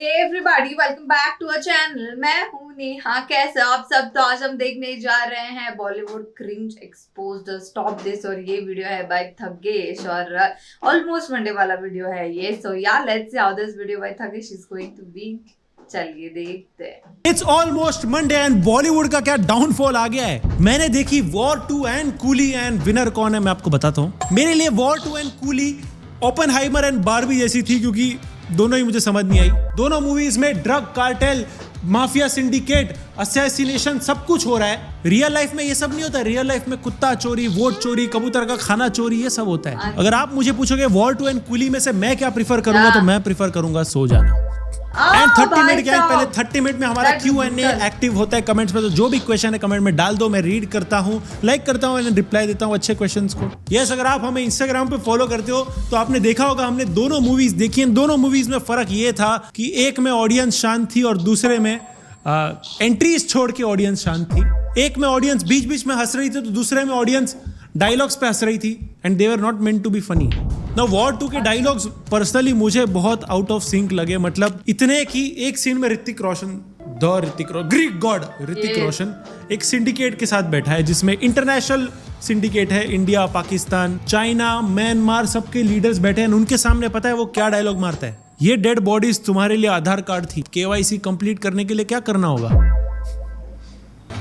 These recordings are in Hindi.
Everybody welcome back to a channel. मैं हूं नेहा। कैसे आप सब? तो आज हम देखने जा रहे हैं Bollywood cringe exposed stop this. और ये वीडियो है बाय थगेश और ऑलमोस्ट मंडे वाला वीडियो है ये। सो या let's see how this video by थगेश इज गोइंग टू बी। चलिए देखते हैं। It's almost Monday and Bollywood का क्या डाउनफॉल आ गया है। मैंने देखी war 2 and Coolie and winner कौन है मैं आपको बताता हूँ। मेरे लिए war 2 and Coolie Oppenheimer and Barbie जैसी थी, क्योंकि दोनों ही मुझे समझ नहीं आई। दोनों मूवीज में drug cartel, mafia syndicate, assassination सब कुछ हो रहा है। रियल लाइफ में ये सब नहीं होता। रियल लाइफ में कुत्ता चोरी, वोट चोरी, कबूतर का खाना चोरी, ये सब होता है। अगर आप मुझे पूछोगे वॉर 2 एंड कूली में से मैं क्या प्रीफर करूंगा, तो मैं प्रीफर करूंगा सो जाना। एंड 30 मिनट क्या है, पहले 30 मिनट में हमारा Q&A एक्टिव होता है कमेंट्स में। तो जो भी क्वेश्चन है कमेंट में डाल दो, मैं रीड करता हूँ, लाइक करता हूँ एंड रिप्लाई देता हूँ अच्छे क्वेश्चंस को। यस, अगर आप हमें इंस्टाग्राम पे फॉलो करते हो तो आपने देखा होगा हमने दोनों मूवीज देखी हैं। दोनों मूवीज में फर्क ये था कि एक में ऑडियंस शांत थी और दूसरे में एंट्रीज छोड़ के ऑडियंस शांत थी। एक में ऑडियंस बीच बीच में हंस रही थी तो दूसरे में ऑडियंस डायलॉग्स पे हंस रही थी and they were not meant to be funny. ना वॉर 2 के डायलॉग्स पर्सनली मुझे बहुत आउट ऑफ सिंक लगे। मतलब इतने कि एक सीन में ऋतिक रोशन ग्रीक गॉड ऋतिक रोशन एक सिंडिकेट के साथ बैठा है, जिसमें इंटरनेशनल सिंडिकेट है, इंडिया, पाकिस्तान, चाइना, म्यांमार, सबके लीडर्स बैठे हैं। उनके सामने पता है वो क्या डायलॉग मारता है, ये डेड बॉडीज तुम्हारे लिए आधार कार्ड थी, KYC कंप्लीट करने के लिए क्या करना होगा।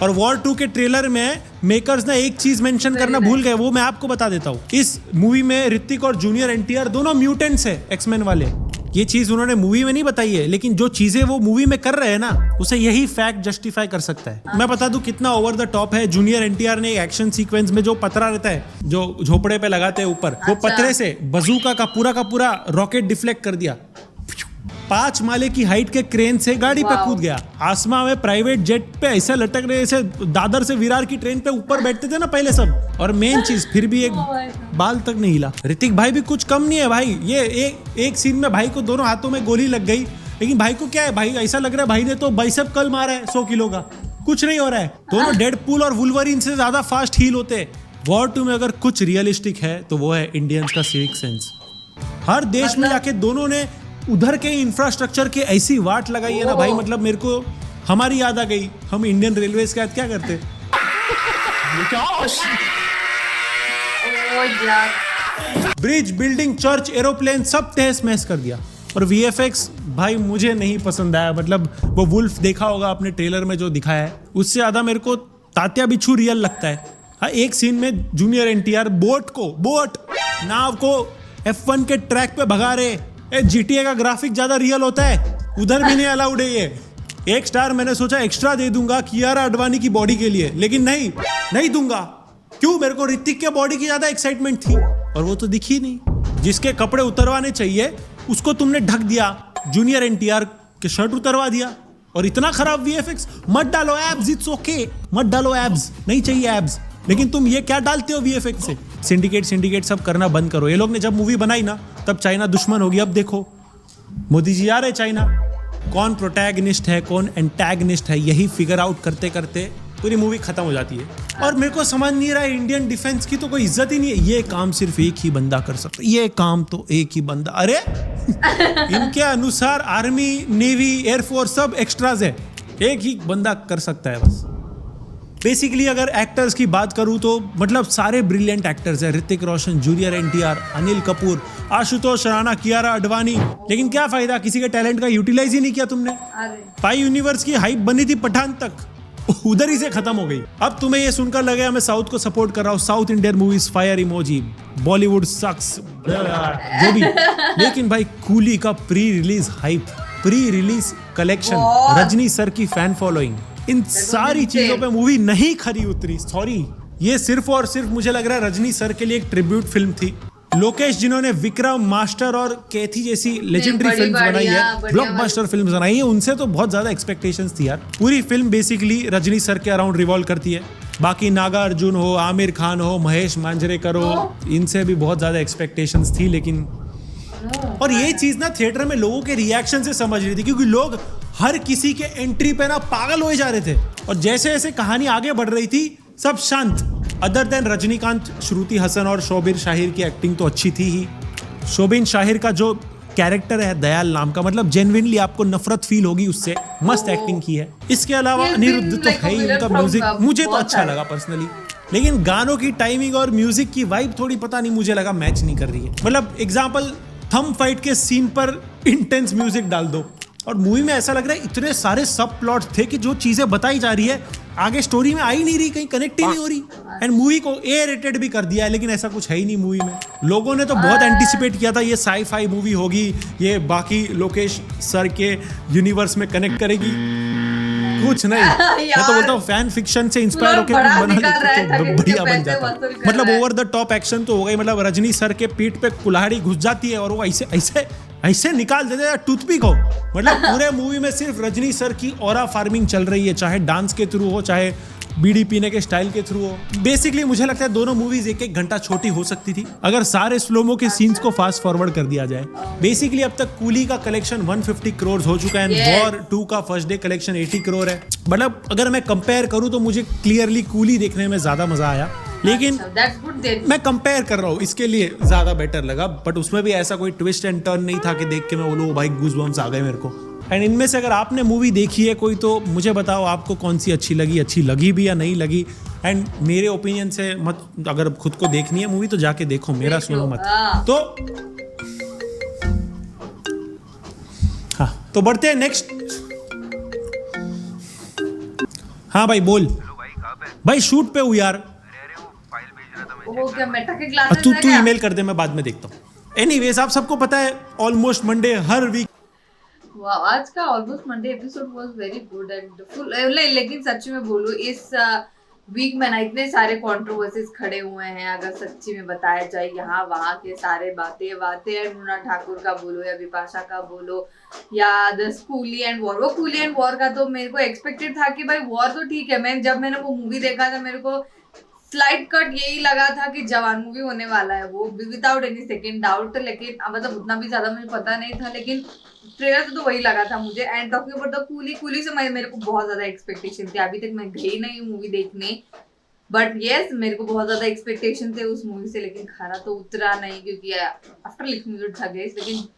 और वॉर 2 के ट्रेलर में मेकर्स ने एक चीज मेंशन करना भूल गए, वो मैं आपको बता देता हूँ। इस मूवी में ऋतिक और जूनियर NTR दोनों म्यूटेंट्स है, एक्समैन वाले। ये चीज उन्होंने मूवी में नहीं बताई है, लेकिन जो चीजें वो मूवी में कर रहे हैं ना, उसे यही फैक्ट जस्टिफाई कर सकता है। मैं बता दूं कितना ओवर द टॉप है। जूनियर NTR ने एक्शन सीक्वेंस में जो पतरा रहता है, जो झोपड़े पे लगाते हैं ऊपर, वो पतरे से बजूका का पूरा रॉकेट डिफ्लेक्ट कर दिया। 5 माले की हाइट के क्रेन से गाड़ी पे कूद गया। आसमां में प्राइवेट जेट पे ऐसा लटक रहे, जैसे दादर से विरार की ट्रेन पे ऊपर बैठते थे ना पहले सब। और मेन चीज, फिर भी एक बाल तक नहीं हिला। ऋतिक भाई भी कुछ कम नहीं है भाई। ये एक सीन में भाई को दोनों हाथों में गोली लग गई, लेकिन भाई को क्या है, भाई ऐसा लग रहा है भाई ने तो बाइसेप कर्ल मारा है 100 किलो का, कुछ नहीं हो रहा है। दोनों डेडपूल और वुल्वरीन से ज्यादा फास्ट हील होते हैं। वॉर 2 में अगर कुछ रियलिस्टिक है तो वो है इंडियंस का सिविक सेंस। हर देश में जाके दोनों ने उधर के इंफ्रास्ट्रक्चर की ऐसी वाट लगाई है ना भाई, मतलब मेरे को हमारी याद आ गई। हम इंडियन रेलवेज के साथ क्या करते ब्रिज, बिल्डिंग, चर्च, एरोप्लेन सब तहस महस कर दिया। और VFX भाई मुझे नहीं पसंद आया। मतलब वो वुल्फ देखा होगा आपने ट्रेलर में जो दिखाया है, उससे ज्यादा मेरे को तात्या बिच्छू रियल लगता है। हाँ, एक सीन में जूनियर NTR नाव को F1 के ट्रैक पे भगा रहे। GTA का ग्राफिक ज्यादा रियल होता है, उधर भी नहीं अलाउड है ये। 1 स्टार मैंने सोचा एक्स्ट्रा दे दूंगा कियारा आडवाणी की बॉडी के लिए, लेकिन नहीं दूंगा। क्यों? मेरे को ऋतिक के बॉडी की ज्यादा एक्साइटमेंट थी और वो तो दिखी नहीं। जिसके कपड़े उतरवाने चाहिए उसको तुमने ढक दिया, जूनियर NTR के शर्ट उतरवा दिया। और इतना खराब VFX। मत डालो एब्स, इट्स ओके, मत डालो एब्स, नहीं चाहिए एब्स, लेकिन तुम ये क्या डालते हो VFX से। सिंडिकेट सब करना बंद करो। ये लोग ने जब मूवी बनाई ना, तब चाइना दुश्मन होगी। अब देखो मोदी जी आ रहे चाइना, कौन प्रोटैगनिस्ट है कौन एंटैगनिस्ट है, यही फिगर आउट करते करते पूरी मूवी खत्म हो जाती है। और मेरे को समझ नहीं रहा है, इंडियन डिफेंस की तो कोई इज्जत ही नहीं है। ये काम सिर्फ एक ही बंदा कर सकता है, ये काम तो एक ही बंदा। अरे इनके अनुसार आर्मी, नेवी, एयरफोर्स सब एक्स्ट्राज है, एक ही बंदा कर सकता है बस। बेसिकली अगर एक्टर्स की बात करूं तो मतलब सारे ब्रिलियंट एक्टर्स हैं। Hrithik Roshan, junior NTR, Anil Kapoor, Ashutosh Rana, Kiara Advani. लेकिन क्या फायदा, किसी के टैलेंट का यूटिलाइज ही नहीं किया तुमने। पाई यूनिवर्स की हाइप बनी थी पठान तक, उधर ही से खत्म हो गई। अब तुम्हें ये सुनकर लगे मैं साउथ को सपोर्ट कर रहा हूँ, south Indian movies fire emoji, Bollywood sucks, जो भी। लेकिन भाई कूली का pre release hype, pre release collection, Rajni sir की फैन फॉलोइंग, इन सारी चीजों पे मूवी नहीं खरी उतरी। सॉरी, ये सिर्फ और सिर्फ मुझे लग रहा है रजनी सर के लिए एक ट्रिब्यूट फिल्म थी। लोकेश जिन्होंने विक्रम, मास्टर और कैथी जैसी लेजेंडरी फिल्म्स बनाई है, ब्लॉकबस्टर फिल्म्स बनाई है, उनसे तो बहुत ज्यादा एक्सपेक्टेशंस थी यार। पूरी फिल्म बेसिकली रजनी सर के अराउंड रिवॉल्व करती है। बाकी नागा अर्जुन हो, आमिर खान हो, महेश मांजरेकर हो, इनसे भी बहुत ज्यादा एक्सपेक्टेशंस थी। लेकिन और ये चीज ना थिएटर में लोगों के रिएक्शन से समझ रही थी, क्योंकि लोग हर किसी के एंट्री पे ना पागल हो जा रहे थे। और जैसे जैसे कहानी आगे बढ़ रही थी सब शांत, अदर देन रजनीकांत, श्रुति हसन और शोबिन शाहिर की एक्टिंग तो अच्छी थी ही। शोबिन शाहिर का जो कैरेक्टर है दयाल नाम का, मतलब जेन्युइनली आपको नफरत फील होगी उससे, मस्त एक्टिंग की है। इसके अलावा अनिरुद्ध तो है ही, उनका म्यूजिक मुझे तो अच्छा लगा पर्सनली, लेकिन गानों की टाइमिंग और म्यूजिक की वाइब थोड़ी पता नहीं मुझे लगा मैच नहीं कर रही है। मतलब एग्जांपल, थंब फाइट के सीन पर इंटेंस म्यूजिक डाल दो, और मूवी में ऐसा लग रहा है इतने सारे सब प्लॉट थे कि जो चीजें बताई जा रही है आगे स्टोरी में आ ही नहीं रही, कहीं कनेक्ट ही नहीं हो रही, एंड मूवी को ए रेटेड भी कर दिया है, लेकिन ऐसा कुछ है ही नहीं मूवी में। लोगों ने तो बहुत एंटिसिपेट किया था ये साई-फाई मूवी होगी, ये बाकी लोकेश सर के यूनिवर्स में कनेक्ट करेगी, कुछ नहीं। मैं तो बोलता हूँ फैन फिक्शन से इंस्पायर होकर कुछ बना लेते तो बढ़िया बन जाता। मतलब ओवर द टॉप एक्शन तो हो गई, मतलब रजनी सर के पीठ पे कुल्हाड़ी घुस जाती है और वो ऐसे ऐसे ऐसे निकाल देते हैं टूथपिक हो। मतलब पूरे मूवी में सिर्फ रजनी सर की ऑरा फार्मिंग चल रही है, चाहे डांस के थ्रू हो, चाहे बीड़ी पीने के स्टाइल के थ्रू हो। बेसिकली मुझे लगता है दोनों मूवीज एक एक घंटा छोटी हो सकती थी अगर सारे स्लोमो के सीन्स को फास्ट फॉरवर्ड कर दिया जाए। बेसिकली अब तक कूली का कलेक्शन 150 करोड़ हो चुका है, एंड वॉर 2 का फर्स्ट डे कलेक्शन 80 करोड़ है। मतलब अगर मैं कंपेयर करूं तो मुझे क्लियरली कूली देखने में ज्यादा मजा आया, लेकिन मैं कंपेयर कर रहा हूँ इसके लिए ज्यादा बेटर लगा, बट उसमें भी ऐसा कोई ट्विस्ट एंड टर्न नहीं था कि देख के मैं बोलूँ भाई गूज़बम्स आ गए मेरे को। एंड इनमें से अगर आपने मूवी देखी है कोई तो मुझे बताओ आपको कौन सी अच्छी लगी भी या नहीं लगी। एंड मेरे ओपिनियन से मत, अगर खुद को देखनी है मूवी तो जाके देखो, मेरा सुनो मत। तो हाँ, तो बढ़ते हैं नेक्स्ट। हाँ भाई बोल। भाई शूट पे हूँ यार। तू ईमेल कर दे, मैं बाद में देखता हूँ। एनीवेज आप सबको पता है ऑलमोस्ट मंडे हर वीक। आज का almost Monday episode was very good and full, लेकिन सच में बोलूं इस वीक में ना इतने सारे कंट्रोवर्सीज खड़े हुए हैं, अगर सच्ची में बताया जाए यहाँ वहाँ के सारे बातें अनुराधा ठाकुर का बोलो या बिपाशा का बोलो या द कूली एंड वॉर। वो कूली एंड वॉर का तो मेरे को एक्सपेक्टेड था कि भाई वॉर तो ठीक है, जब मैंने वो मूवी देखा था मेरे को स्लाइड कट यही लगा था कि जवान मूवी होने वाला है वो, विदाउट एनी सेकंड डाउट। लेकिन मतलब उतना भी ज्यादा मुझे पता नहीं था, लेकिन ट्रेलर से तो वही लगा था मुझे। And talking about the coolie से मेरे को बहुत ज्यादा एक्सपेक्टेशन थी। अभी तक मैं गई नहीं मूवी देखने, बट यस मेरे को बहुत ज्यादा एक्सपेक्टेशन थे उस मूवी से, लेकिन खाना तो उतरा नहीं क्योंकि आफ्टर लिखने तो था गई, लेकिन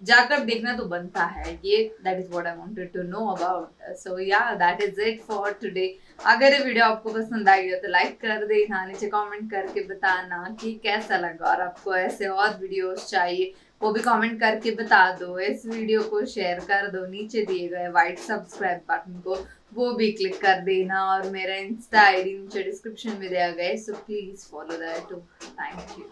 जाकर देखना तो बनता है ये। That is what I wanted to know about. So yeah that is it for today. अगर ये वीडियो आपको पसंद आई हो तो लाइक कर देना, नीचे कमेंट करके बताना कि कैसा लगा, और आपको ऐसे और वीडियोस चाहिए वो भी कमेंट करके बता दो। इस वीडियो को शेयर कर दो, नीचे दिए गए व्हाइट सब्सक्राइब बटन को वो भी क्लिक कर देना, और मेरा इंस्टा आईडी नीचे डिस्क्रिप्शन में दिया गया है, so please follow that too. Thank you.